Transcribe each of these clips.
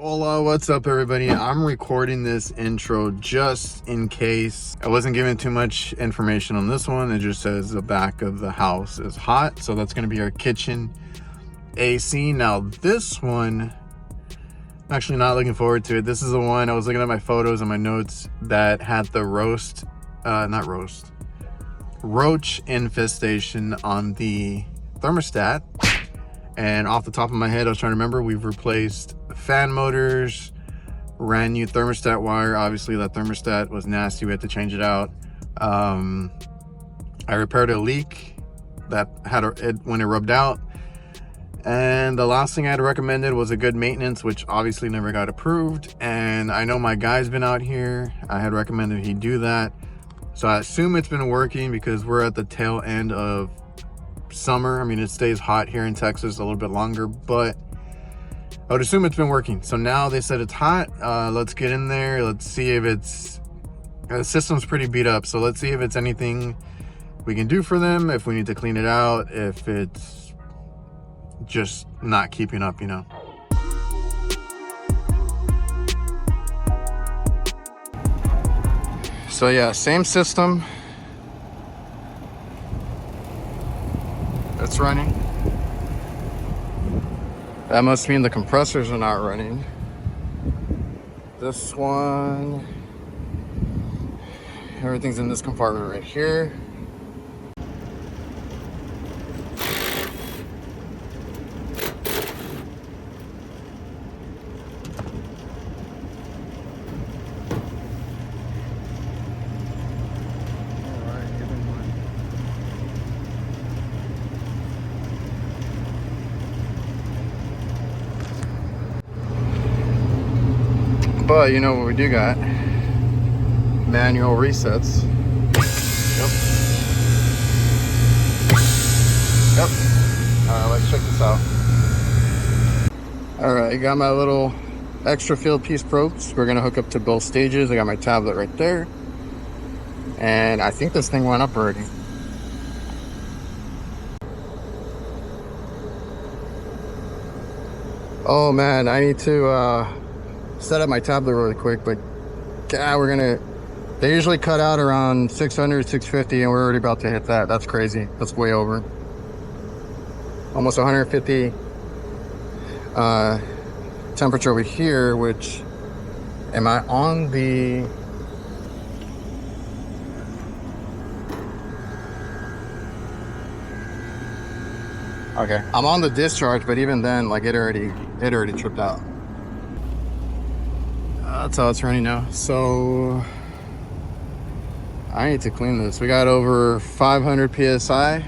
Hola, what's up everybody? I'm recording this intro just in case I wasn't given too much information on this one. It just says the back of the house is hot, so that's going to be our kitchen AC. Now this one, I'm actually not looking forward to it. This is the one I was looking at my photos and my notes that had the roach infestation on the thermostat. And off the top of my head, I was trying to remember, we've replaced fan motors, ran new thermostat wire. Obviously that thermostat was nasty, we had to change it out. I repaired a leak that had when it rubbed out. And the last thing I had recommended was a good maintenance, which obviously never got approved. And I know my guy's been out here. I had recommended he do that. So I assume it's been working because we're at the tail end of summer. I mean, it stays hot here in Texas a little bit longer, but I would assume it's been working. So now they said it's hot. Let's get in there. Let's see if it's, the system's pretty beat up. So let's see if it's anything we can do for them, if we need to clean it out, if it's just not keeping up, you know. So yeah, same system. It's running. That must mean the compressors are not running. This one, everything's in this compartment right here. But you know what we do got? Manual resets. Yep. Alright, let's check this out. Alright, got my little extra field piece probes. We're gonna hook up to both stages. I got my tablet right there. And I think this thing went up already. Oh man, I need to set up my tablet really quick, but they usually cut out around 600, 650, and we're already about to hit that. That's crazy. That's way over. Almost 150 temperature over here, which, am I on the, okay, I'm on the discharge, but even then, like, it already tripped out. That's how it's running now. So I need to clean this. We got over 500 psi.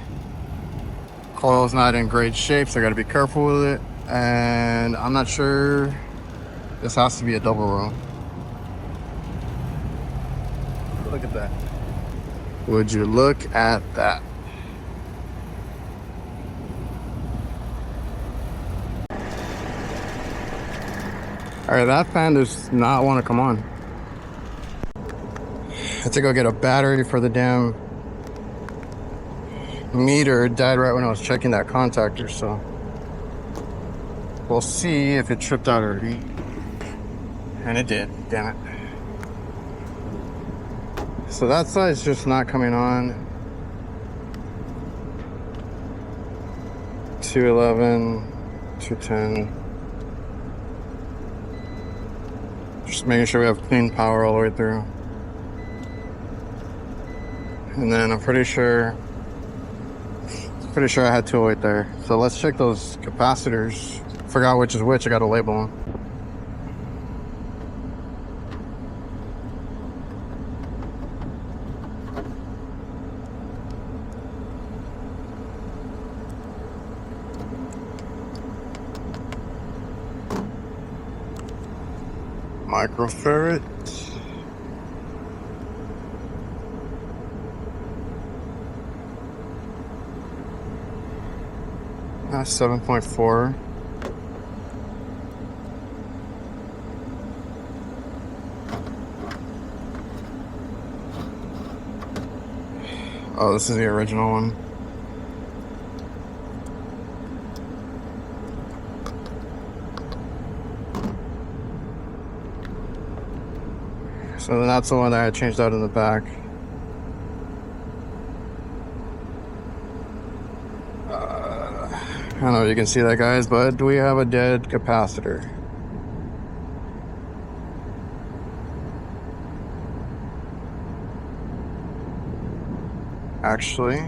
Coil's not in great shape, so I got to be careful with it. And I'm not sure. This has to be a double row. Look at that. Would you look at that? All right, that fan does not want to come on. I had to go get a battery for the damn meter. It died right when I was checking that contactor, so we'll see if it tripped out already. And it did, damn it. So that side's just not coming on. 211, 210. Just making sure we have clean power all the way through. And then I'm pretty sure I had 208 there. So let's check those capacitors. Forgot which is which, I got a label them. Microfarad. That's 7.4. Oh, this is the original one. So then that's the one that I changed out in the back. I don't know if you can see that, guys, but we have a dead capacitor. Actually,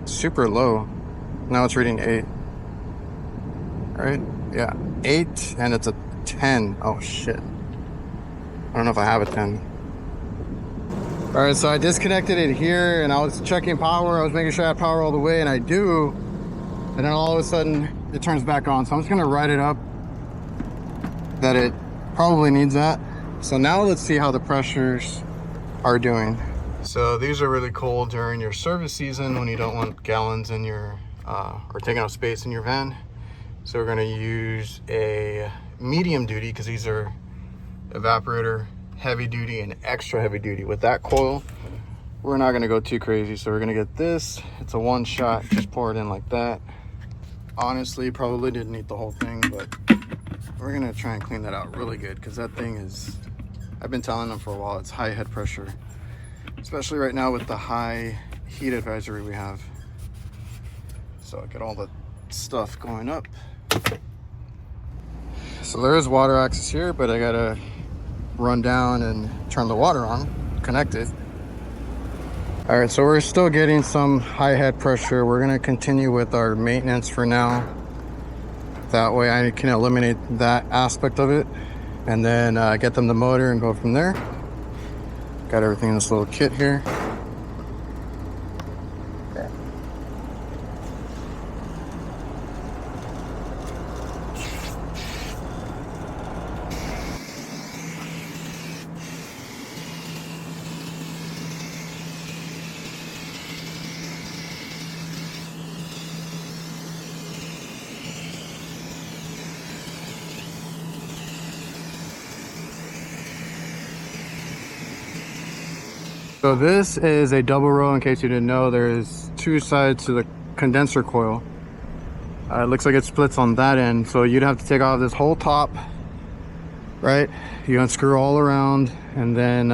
super low. Now it's reading 8. Right? Yeah, 8, and it's a 10. Oh shit. I don't know if I have a 10. All right, so I disconnected it here and I was checking power. I was making sure I had power all the way, and I do. And then all of a sudden it turns back on. So I'm just gonna write it up that it probably needs that. So now let's see how the pressures are doing. So these are really cool during your service season when you don't want gallons in your, or taking up space in your van. So we're gonna use a medium duty because these are evaporator heavy duty and extra heavy duty. With that coil, we're not gonna go too crazy. So we're gonna get this. It's a one shot, just pour it in like that. Honestly, probably didn't need the whole thing, but we're gonna try and clean that out really good because that thing is, I've been telling them for a while, it's high head pressure, especially right now with the high heat advisory we have. So get all the stuff going up. So there is water access here, but I gotta run down and turn the water on, connect it. All right, so we're still getting some high head pressure. We're gonna continue with our maintenance for now. That way I can eliminate that aspect of it and then get them the motor and go from there. Got everything in this little kit here. So this is a double row. In case you didn't know, there's 2 sides to the condenser coil. It looks like it splits on that end, so you'd have to take off this whole top, right? You unscrew all around and then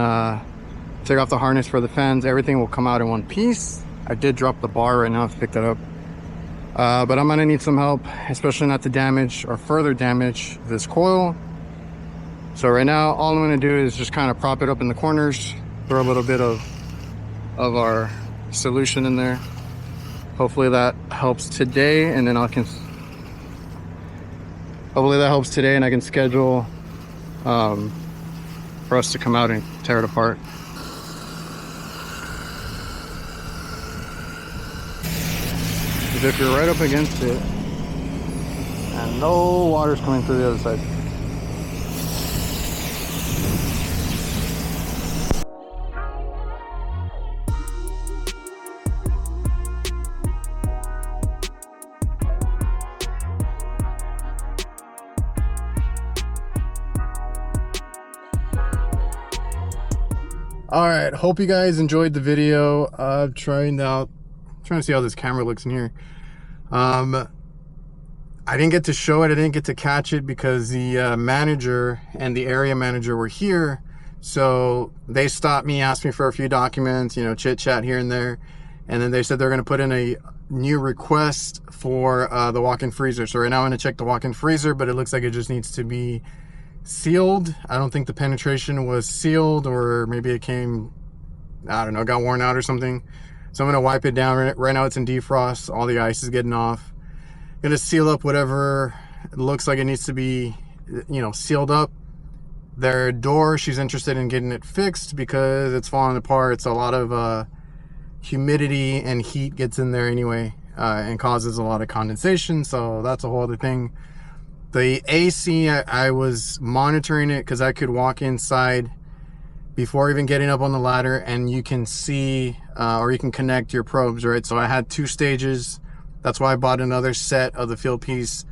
take off the harness for the fans. Everything will come out in one piece. I did drop the bar right now, I've picked it up. But I'm gonna need some help, especially not to damage or further damage this coil. So right now, all I'm gonna do is just kind of prop it up in the corners, throw a little bit of our solution in there. Hopefully that helps today, and then hopefully that helps today, and I can schedule for us to come out and tear it apart. Because if you're right up against it and no water's coming through the other side. All right, hope you guys enjoyed the video. Trying to see how this camera looks in here. I didn't get to show it, I didn't get to catch it because the manager and the area manager were here. So they stopped me, asked me for a few documents, you know, chit chat here and there. And then they said they're gonna put in a new request for the walk-in freezer. So right now I'm gonna check the walk-in freezer, but it looks like it just needs to be sealed. I don't think the penetration was sealed, or maybe it came, I don't know, got worn out or something. So I'm gonna wipe it down. Right now it's in defrost, all the ice is getting off. Gonna seal up whatever it looks like it needs to be, you know, sealed up. Their door, she's interested in getting it fixed because it's falling apart. It's a lot of humidity and heat gets in there anyway, and causes a lot of condensation, so that's a whole other thing. The AC, I was monitoring it because I could walk inside before even getting up on the ladder, and you can see, or you can connect your probes, right? So I had 2 stages. That's why I bought another set of the Fieldpiece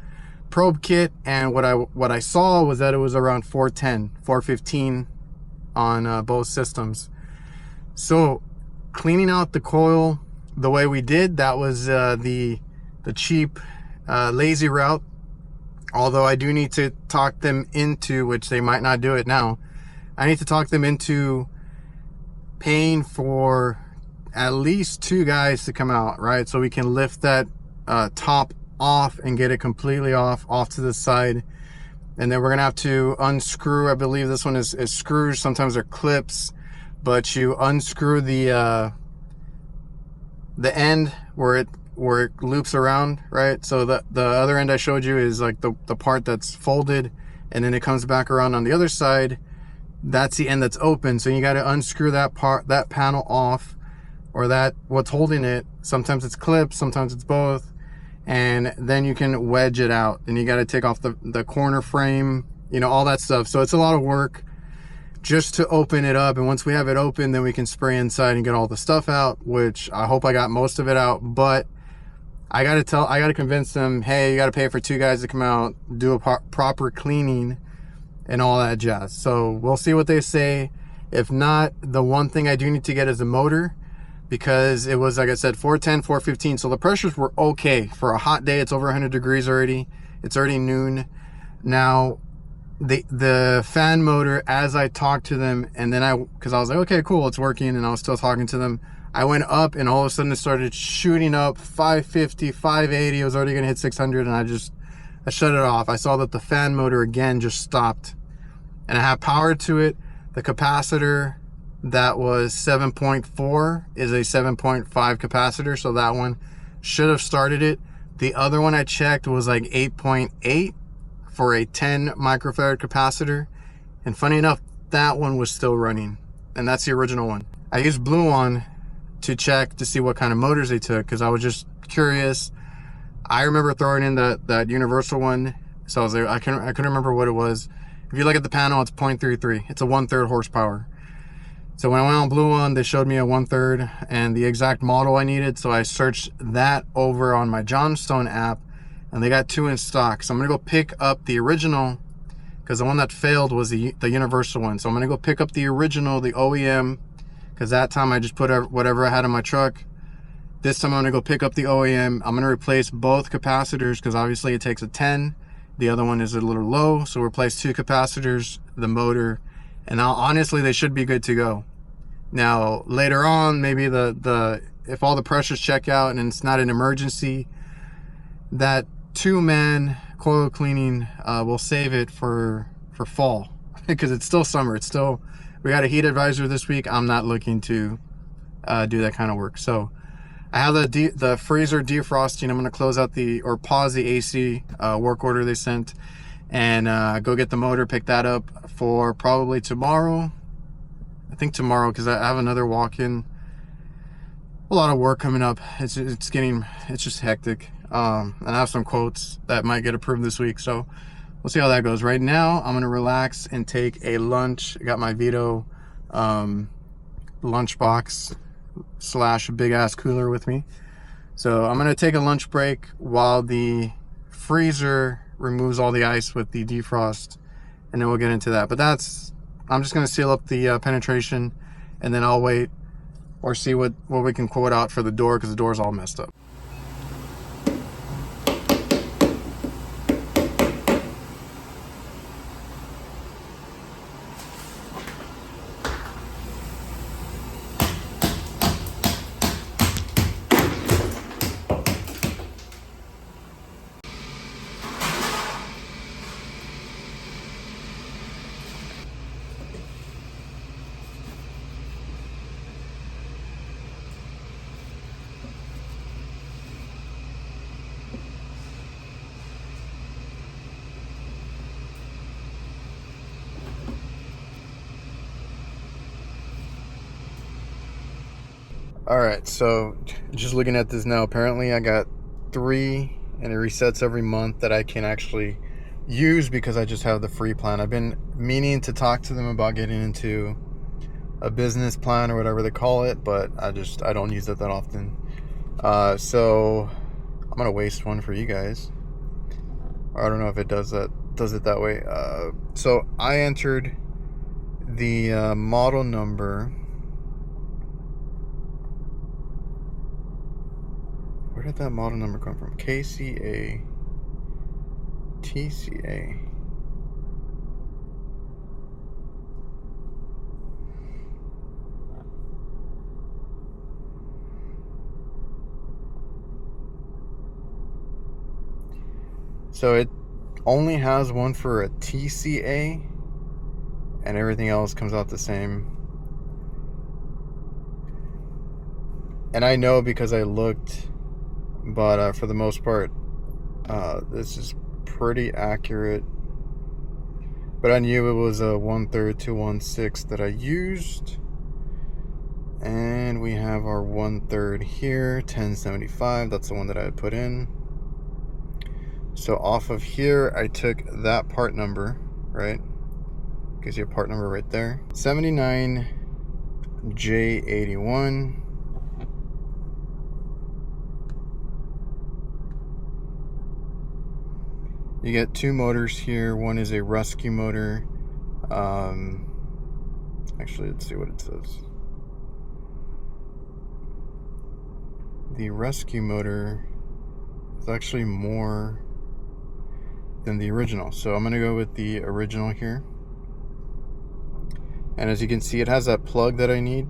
probe kit, and what I saw was that it was around 410, 415 on both systems. So cleaning out the coil the way we did, that was the cheap, lazy route. Although I do need to talk them into, which they might not do it now, I need to talk them into paying for at least 2 guys to come out, right? So we can lift that top off and get it completely off to the side. And then we're gonna have to unscrew, I believe this one is screws, sometimes they're clips, but you unscrew the end where it loops around, right? So the other end I showed you is like the part that's folded, and then it comes back around on the other side. That's the end that's open. So you got to unscrew that panel off, or what's holding it. Sometimes it's clips, sometimes it's both, and then you can wedge it out. And you got to take off the corner frame, you know, all that stuff. So it's a lot of work just to open it up. And once we have it open, then we can spray inside and get all the stuff out, which I hope I got most of it out. But I got to convince them, hey, you got to pay for 2 guys to come out, do a proper cleaning and all that jazz. So we'll see what they say. If not, the one thing I do need to get is a motor, because it was, like I said, 410, 415. So the pressures were okay for a hot day. It's over 100 degrees already. It's already noon. Now, the fan motor, as I talked to them, and then because I was like, okay, cool, it's working, and I was still talking to them, I went up, and all of a sudden it started shooting up 550, 580. It was already gonna hit 600, and I shut it off. I saw that the fan motor again just stopped, and I have power to it. The capacitor that was 7.4 is a 7.5 capacitor, so that one should have started it. The other one I checked was like 8.8 for a 10 microfarad capacitor, and funny enough, that one was still running, and that's the original one. I used Blue to check to see what kind of motors they took, because I was just curious. I remember throwing in that universal one, so I was like, I couldn't remember what it was. If you look at the panel, it's 0.33. It's a 1/3 horsepower. So when I went on Blue they showed me a 1/3 and the exact model I needed. So I searched that over on my Johnstone app, and they got 2 in stock. So I'm gonna go pick up the original, because the one that failed was the universal one. So I'm gonna go pick up the original, the OEM, because that time I just put whatever I had in my truck. This time I'm gonna go pick up the OEM. I'm gonna replace both capacitors, because obviously it takes a 10. The other one is a little low, so replace 2 capacitors, the motor, and now honestly they should be good to go. Now later on, maybe if all the pressures check out and it's not an emergency, that 2-man coil cleaning will save it for fall, because it's still summer. We got a heat advisor this week. I'm not looking to do that kind of work. So I have the freezer defrosting. I'm going to close out or pause the AC work order they sent, and go get the motor, pick that up for probably tomorrow. I think tomorrow, because I have another walk-in. A lot of work coming up. It's just hectic. And I have some quotes that might get approved this week, so we'll see how that goes. Right now, I'm gonna relax and take a lunch. I got my Vito lunch box / big ass cooler with me. So I'm gonna take a lunch break while the freezer removes all the ice with the defrost, and then we'll get into that. But I'm just gonna seal up the penetration, and then I'll wait or see what we can quote out for the door, because the door's all messed up. All right, so just looking at this now, apparently I got 3, and it resets every month that I can actually use, because I just have the free plan. I've been meaning to talk to them about getting into a business plan or whatever they call it, but I don't use it that often. So I'm gonna waste one for you guys. Or I don't know if it does it that way. So I entered the model number. Where did that model number come from? KCA TCA. So it only has one for a TCA, and everything else comes out the same. And I know because I looked, but for the most part, this is pretty accurate. But I knew it was a 1/3 to 1/6 that I used. And we have our 1/3 here, 1075. That's the one that I had put in. So off of here, I took that part number, right? Gives you a part number right there. 79J81. You get two motors here. One is a rescue motor. Actually, let's see what it says. The rescue motor is actually more than the original. So I'm gonna go with the original here. And as you can see, it has that plug that I need.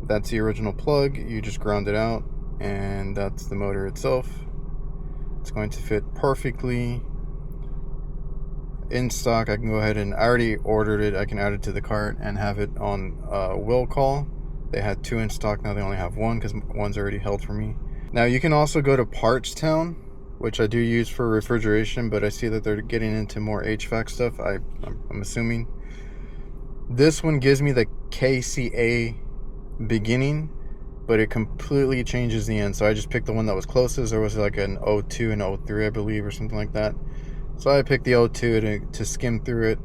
That's the original plug. You just ground it out, and that's the motor itself. It's going to fit perfectly in stock. I can go ahead and I already ordered it. I can add it to the cart and have it on will call. They had 2 in stock. Now they only have 1 because one's already held for me. Now you can also go to Parts Town, which I do use for refrigeration, but I see that they're getting into more HVAC stuff. I'm assuming. This one gives me the KCA beginning, but it completely changes the end. So I just picked the one that was closest. There was like an 02 and 03, I believe, or something like that. So I picked the 02 to skim through it,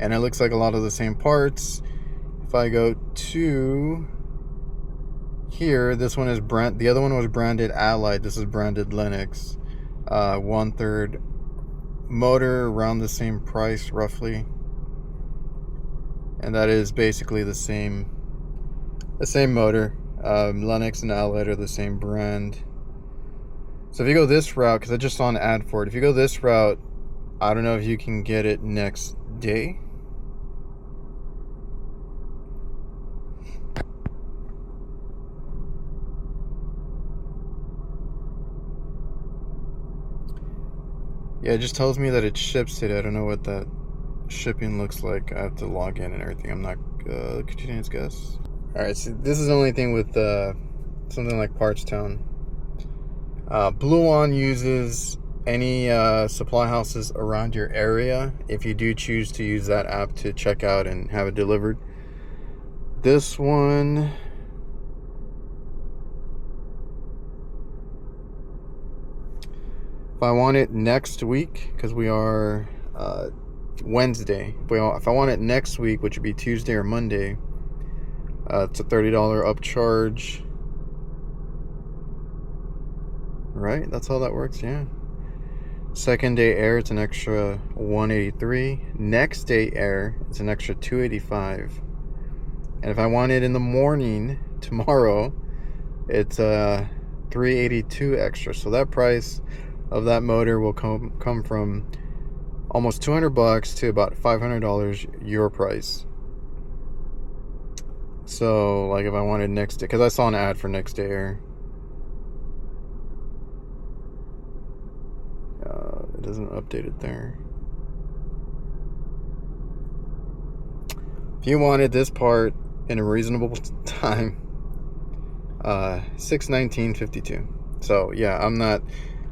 and it looks like a lot of the same parts. If I go to here, this one is the other one was branded Allied. This is branded Lennox. 1/3 motor, around the same price roughly, and that is basically the same motor. Lennox and Allied are the same brand. So if you go this route, because I just saw an ad for it, if you go this route, I don't know if you can get it next day. Yeah, it just tells me that it ships today. I don't know what that shipping looks like. I have to log in and everything. I'm not continuing to guess. Alright, so this is the only thing with something like Parts Town. Blue On uses any supply houses around your area if you do choose to use that app to check out and have it delivered. This one, if I want it next week, because we are Wednesday, if I want it next week, which would be Tuesday or Monday, it's a $30 upcharge. Right, that's how that works. Yeah. Second day air, it's an extra $183. Next day air, it's an extra $285. And if I want it in the morning tomorrow, it's $382 extra. So that price of that motor will come from almost $200 to about $500 your price. So like if I wanted next day, because I saw an ad for next day air. It doesn't update it there. If you wanted this part in a reasonable time, $619.52. So yeah,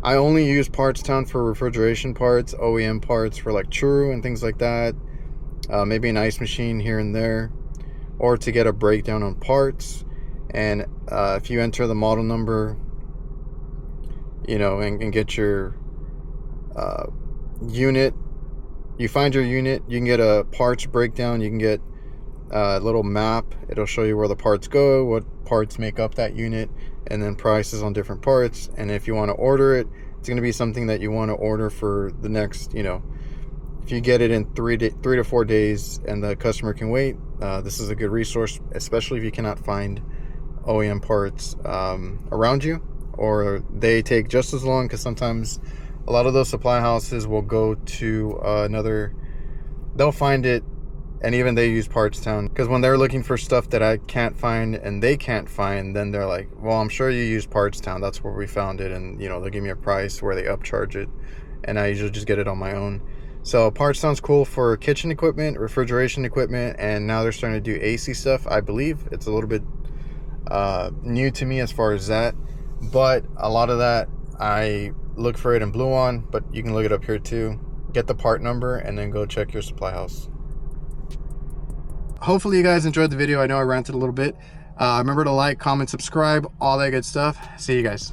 I only use Parts Town for refrigeration parts, OEM parts for like True and things like that. Maybe an ice machine here and there, or to get a breakdown on parts. And if you enter the model number, you know, and get your unit, you find your unit, you can get a parts breakdown, you can get a little map. It'll show you where the parts go, what parts make up that unit, and then prices on different parts. And if you want to order it, it's going to be something that you want to order for the next, you know, if you get it in 3 to 4 days and the customer can wait, this is a good resource, especially if you cannot find OEM parts around you, or they take just as long, because sometimes a lot of those supply houses will go to they'll find it, and even they use Parts Town, because when they're looking for stuff that I can't find and they can't find, then they're like, well, I'm sure you use Parts Town, that's where we found it. And you know, they'll give me a price where they upcharge it, and I usually just get it on my own. So Parts Town's cool for kitchen equipment, refrigeration equipment, and now they're starting to do AC stuff. I believe it's a little bit new to me as far as that, but a lot of that I look for it in Blue On, but you can look it up here too. Get the part number and then go check your supply house. Hopefully you guys enjoyed the video. I know I ranted a little bit. Remember to like, comment, subscribe, all that good stuff. See you guys.